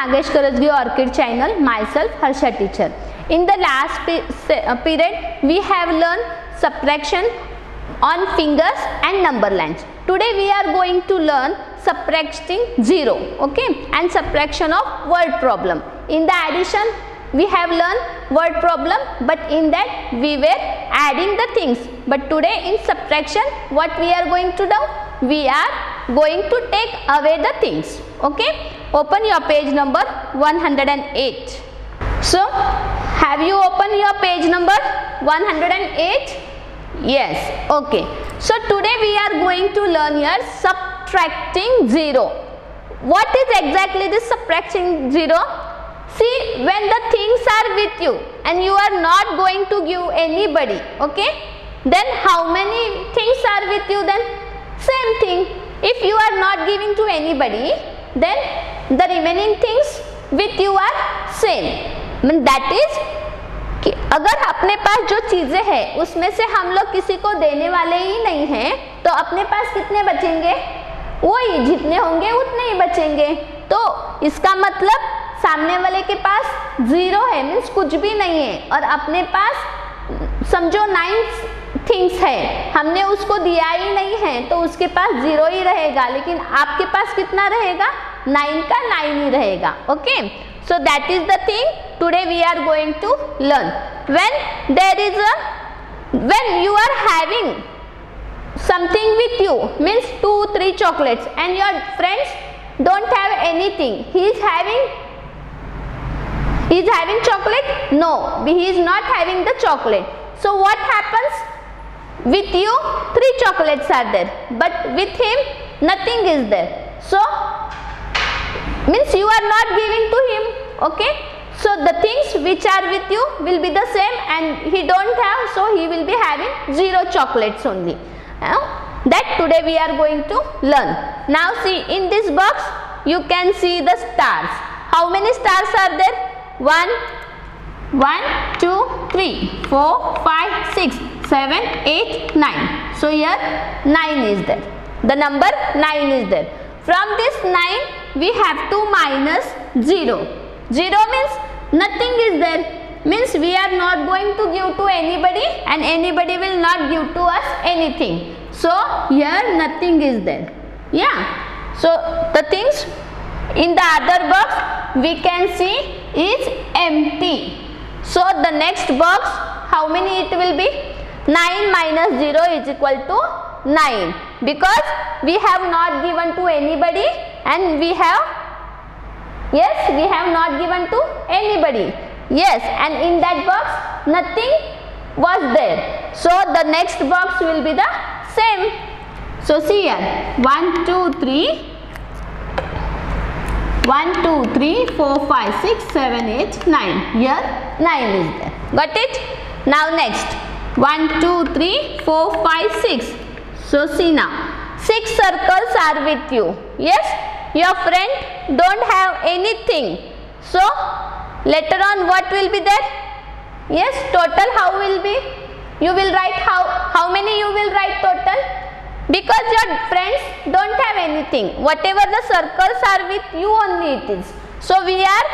Nagesh Karajgi Orchid channel, myself Harsha teacher. In the last period we have learned subtraction on fingers and number lines. Today we are going to learn subtracting 0, okay, and subtraction of word problem. In the addition we have learned word problem, but in that we were adding the things. But today in subtraction what we are going to do? We are going to take away the things, okay. Open your page number 108. So have you opened your page number 108? Yes, okay. So today we are going to learn here subtracting 0. What is exactly this subtracting 0? See, when the things are with you and you are not going to give anybody, okay, then how many things are with you then? Same thing. If you are not giving to anybody, then the remaining things with you are same. That is कि अगर अपने पास जो चीजें हैं उसमें से हम लोग किसी को देने वाले ही नहीं हैं, तो अपने पास कितने बचेंगे? वही जितने होंगे उतने ही बचेंगे. तो इसका मतलब सामने वाले के पास 0 है, मीन्स कुछ भी नहीं है, और अपने पास समझो 9 थिंग्स है, हमने उसको दिया ही नहीं है तो उसके पास 0 ही रहेगा, लेकिन आपके पास कितना रहेगा? 9 का 9 ही रहेगा, okay. So that is the thing today we are going to learn. When you are having something with you, means 2-3 chocolates, and your friends don't have anything, he is having chocolate? No, he is not having the chocolate. So what happens? With you 3 chocolates are there, but with him nothing is there. So means you are not giving to him, okay. So the things which are with you will be the same, and he don't have, so he will be having 0 chocolates only. That today we are going to learn. Now see, in this box you can see the stars. How many stars are there? 1, 2, 3, 4, 5, 6, 7, 8, 9. So here 9 is there. The number 9 is there. From this 9 we have to minus 0. 0 means nothing is there. Means we are not going to give to anybody and anybody will not give to us anything. So here nothing is there. Yeah. So the things in the other box we can see is empty. So the next box, how many it will be? 9 minus 0 is equal to 9, because we have not given to anybody and we have, yes, we have not given to anybody. Yes, and in that box nothing was there. So the next box will be the same. So see here, 1, 2, 3. 1, 2, 3, 4, 5, 6, 7, 8, 9. Here 9 is there. Got it? Now next. 1, 2, 3, 4, 5, 6. So see now, 6 circles are with you. Yes, your friend don't have anything. So later on what will be there? Yes, total how will be? You will write how many you will write total? Because your friends don't have anything. Whatever the circles are with you only it is. So we are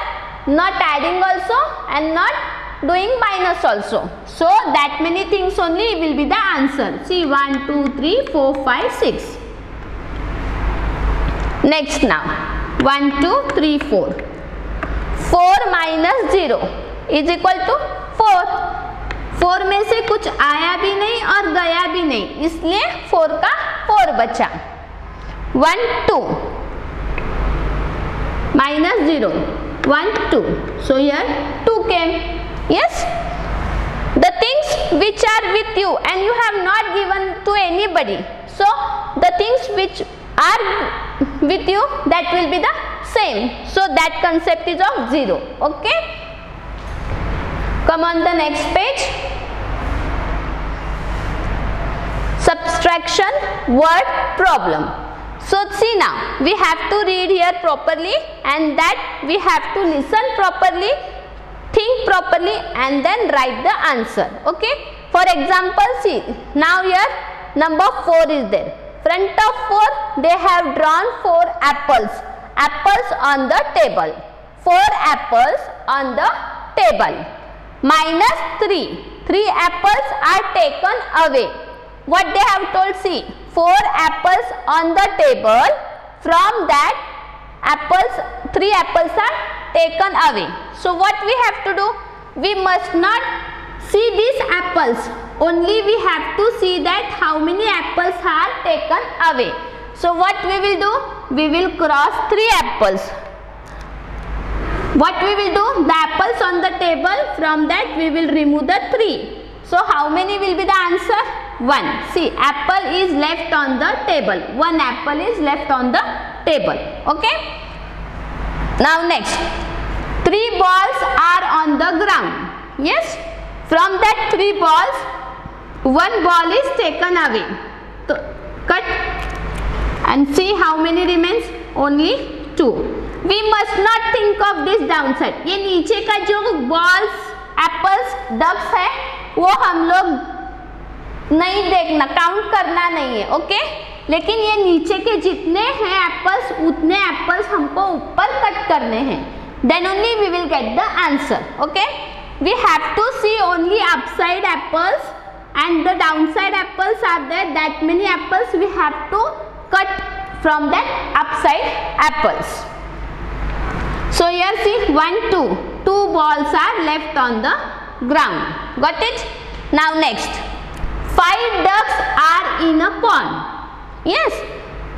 not adding also and not doing minus also. So that many things only will be the answer. See, 1, 2, 3, 4, 5, 6. Next now, 1, 2, 3, 4. 4 minus 0 is equal to 4. 4 में से कुछ आया भी नहीं और गया भी नहीं, इसलिए 4 का 4 बचा. 1, 2 minus 0, 1, 2. So here 2 came. Yes, the things which are with you and you have not given to anybody, so the things which are with you, that will be the same. So that concept is of 0, okay. Come on the next page. Subtraction word problem. So see now, we have to read here properly, and that we have to listen properly, think properly, and then write the answer, okay. For example, see now here number 4 is there. Front of 4 they have drawn 4 apples on the table. 4 apples on the table. -3. 3 apples are taken away. What they have told, see, 4 apples on the table. From that, 3 apples are taken away. So what we have to do? We must not see these apples. Only we have to see that how many apples are taken away. So what we will do? We will cross 3 apples. What we will do? The apples on the table, from that we will remove the 3. So how many will be the answer? 1. See, apple is left on the table. 1 apple is left on the table. Okay. Now next, 3 balls are on the ground. Yes. From that 3 balls, 1 ball is taken away. So cut and see how many remains. Only 2. We must not think of this downside. ये नीचे का जो balls, apples, ducks है, वो हम लोग नहीं देखना, काउंट करना नहीं है. ओके. लेकिन ये नीचे के जितने हैं एप्पल्स, उतने एप्पल्स हमको ऊपर कट करने हैं. Then only we will get the answer. Okay. We have to see only upside apples and the downside apples are there. That many apples we have to cut from that upside apples. So here see 1, 2. 2 balls are left on the ground. Got it? Now next, 5 ducks are in a pond. Yes.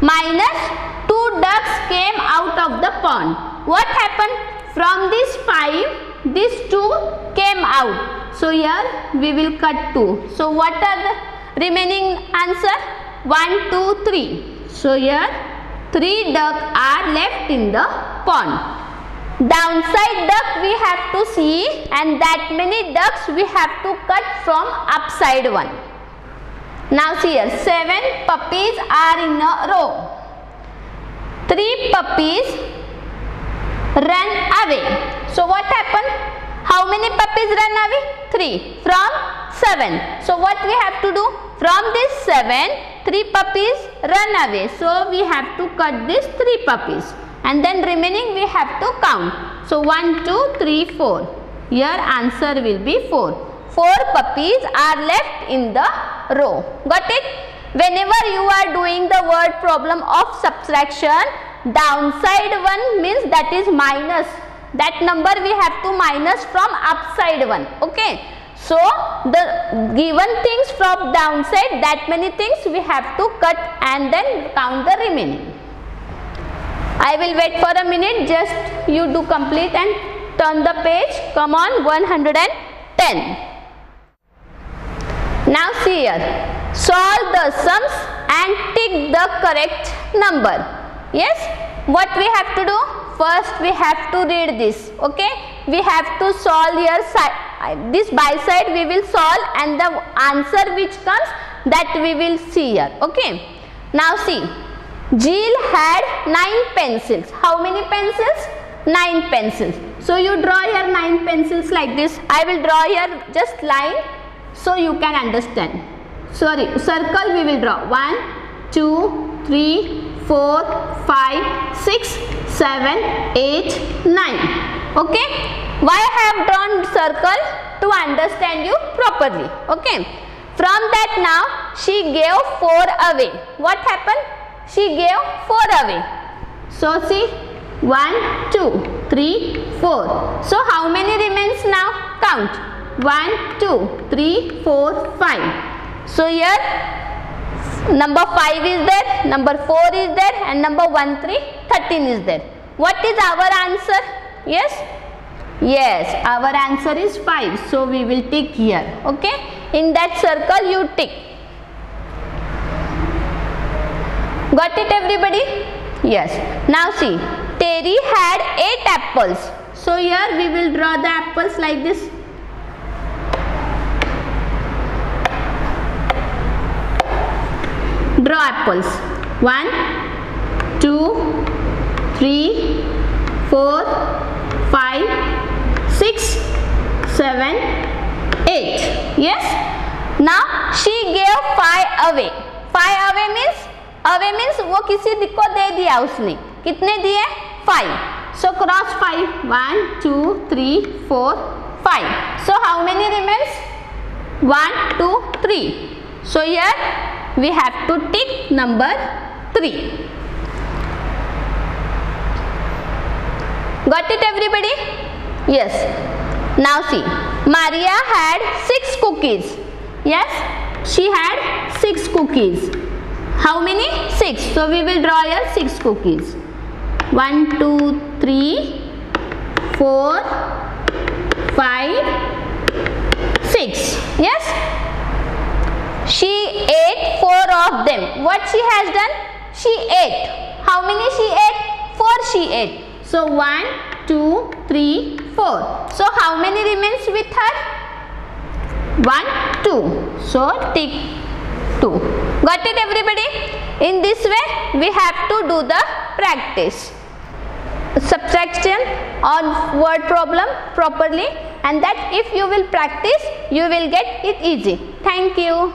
-2 ducks came out of the pond. What happened? From this 5, these 2 came out. So here we will cut 2. So what are the remaining answer? 1, 2, 3. So here 3 ducks are left in the pond. Downside duck we have to see, and that many ducks we have to cut from upside one. Now see here, 7 puppies are in a row. 3 puppies run away. So what happened? How many puppies run away? 3 from 7. So what we have to do? From this 7, 3 puppies run away. So we have to cut these 3 puppies. And then remaining we have to count. So 1, 2, 3, 4. Your answer will be 4. 4 puppies are left in the row. Got it? Whenever you are doing the word problem of subtraction, downside one means that is minus. That number we have to minus from upside one. Okay. So the given things from downside, that many things we have to cut and then count the remaining. I will wait for a minute, just you do complete and turn the page. Come on, 110. Now see here, solve the sums and tick the correct number. Yes, what we have to do? First we have to read this. Okay, we have to solve here side, this by side we will solve, and the answer which comes, that we will see here. Okay, now see, Jill had 9 pencils. How many pencils? 9 pencils. So you draw here 9 pencils like this. I will draw here just line so you can understand. Sorry, circle we will draw. 1, 2, 3, 4, 5, 6, 7, 8, 9. Okay. Why I have drawn circle? To understand you properly. Okay. From that now she gave 4 away. What happened? She gave 4 away. So see, 1, 2, 3, 4. So how many remains now? Count. 1, 2, 3, 4, 5. So here number 5 is there, number 4 is there, and number 1, 3, 13 is there. What is our answer? Yes? Yes, our answer is 5. So we will tick here. Okay? In that circle you tick. Got it everybody? Yes. Now see, Terry had 8 apples. So here we will draw the apples like this. Draw apples. 1, 2, 3, 4, 5, 6, 7, 8. Yes. Now she gave 5 away. 5 away means वो किसी को दे दिया उसने. कितने दिए? 5. So cross 5. 1, 2, 3, 4, 5. So how many remains? 1, 2, 3. So here we have to tick number 3. Got it everybody? Yes. Now see, Maria had 6 cookies. Yes, she had 6 cookies. How many? 6. So we will draw here 6 cookies. 1, 2, 3, 4, 5, 6. Yes. She ate 4 of them. What she has done? She ate. How many she ate? 4 she ate. So 1, 2, 3, 4. So how many remains with her? 1, 2. So tick 2. Got it everybody? In this way we have to do the practice. Subtraction on word problem properly, and that if you will practice you will get it easy. Thank you.